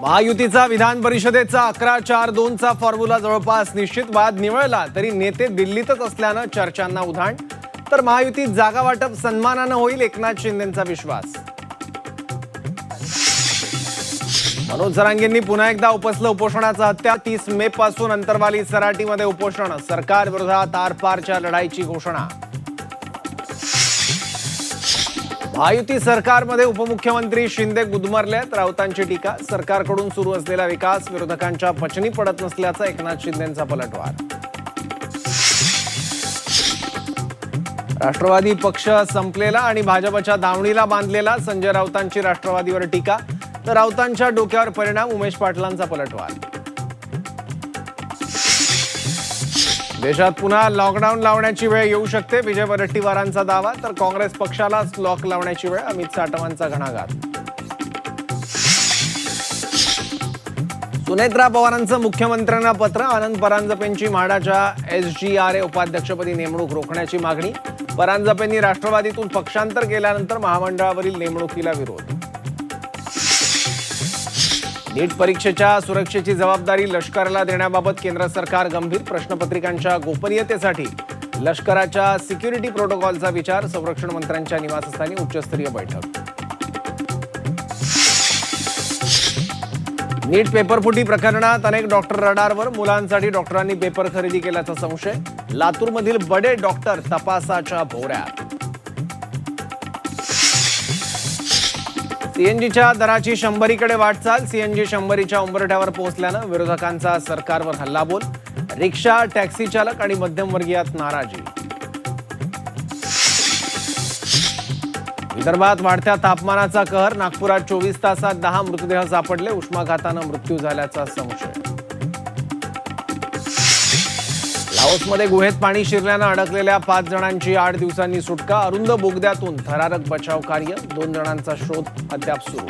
महायुतीचा विधान परिषदेचा 11-4-2चा फॉर्म्युला जवळपास निश्चित. वाद निवळला तरी नेते दिल्लीतच असल्यानं चर्चांना उधाण. तर महायुतीत जागा वाटप सन्मानानं होईल, एकनाथ शिंदेंचा विश्वास. मनोज जरांगेंनी पुन्हा एकदा उपसलं उपोषणाचं हत्या. 30 मे पासून अंतरवाली सराटीमध्ये उपोषण. सरकार विरोधात आरपारच्या लढाईची घोषणा. महायुती सरकारमध्ये उपमुख्यमंत्री शिंदे गुदमरलेत. राऊतांची टीका. सरकारकडून सुरू असलेला विकास विरोधकांच्या पचनी पडत नसल्याचा एकनाथ शिंदेंचा पलटवार. राष्ट्रवादी पक्ष संपलेला आणि भाजपच्या दावणीला बांधलेला. संजय राऊतांची राष्ट्रवादीवर टीका. तर राऊतांच्या डोक्यावर परिणाम. उमेश पाटलांचा पलटवार. देशात पुन्हा लॉकडाऊन लावण्याची वेळ येऊ शकते, विजय वडेट्टीवारांचा दावा. तर काँग्रेस पक्षालाच लॉक लावण्याची वेळ. अमित साटमांचा घणाघात. सुनेत्रा पवारांचं मुख्यमंत्र्यांना पत्र. आनंद परांजपेंची म्हाडाच्या SGRA उपाध्यक्षपदी नेमणूक रोखण्याची मागणी. परांजपेंनी राष्ट्रवादीतून पक्षांतर केल्यानंतर महामंडळावरील नेमणुकीला विरोध. नीट परीक्षेच्या सुरक्षेची जबाबदारी लष्कराला देण्याबाबत केंद्र सरकार गंभीर. प्रश्नपत्रिकांच्या गोपनीयतेसाठी लष्कराच्या सिक्युरिटी प्रोटोकॉलचा विचार. संरक्षण मंत्र्यांच्या निवासस्थानी उच्चस्तरीय बैठक. नीट पेपरफुटी प्रकरणात अनेक डॉक्टर रडारवर. मुलांसाठी डॉक्टरांनी पेपर खरेदी केल्याचा संशय. लातूरमधील बडे डॉक्टर तपासाच्या भोवऱ्यात. सीएनजीच्या दराची 100कडे वाटचाल. सीएनजी 100च्या उंबरठ्यावर पोहोचल्यानं विरोधकांचा सरकारवर हल्लाबोल. रिक्षा, टॅक्सी चालक आणि मध्यमवर्गीयात नाराजी. विदर्भात वाढत्या तापमानाचा कहर. नागपुरात 24 तासात 10 मृतदेह सापडले. उष्माघातानं मृत्यू झाल्याचा संशय. लाओसमध्ये गुहेत पाणी शिरल्यानं अडकलेल्या 5 जणांची 8 दिवसांनी सुटका. अरुंद बोगद्यातून थरारक बचाव कार्य. 2 जणांचा शोध अद्याप सुरू.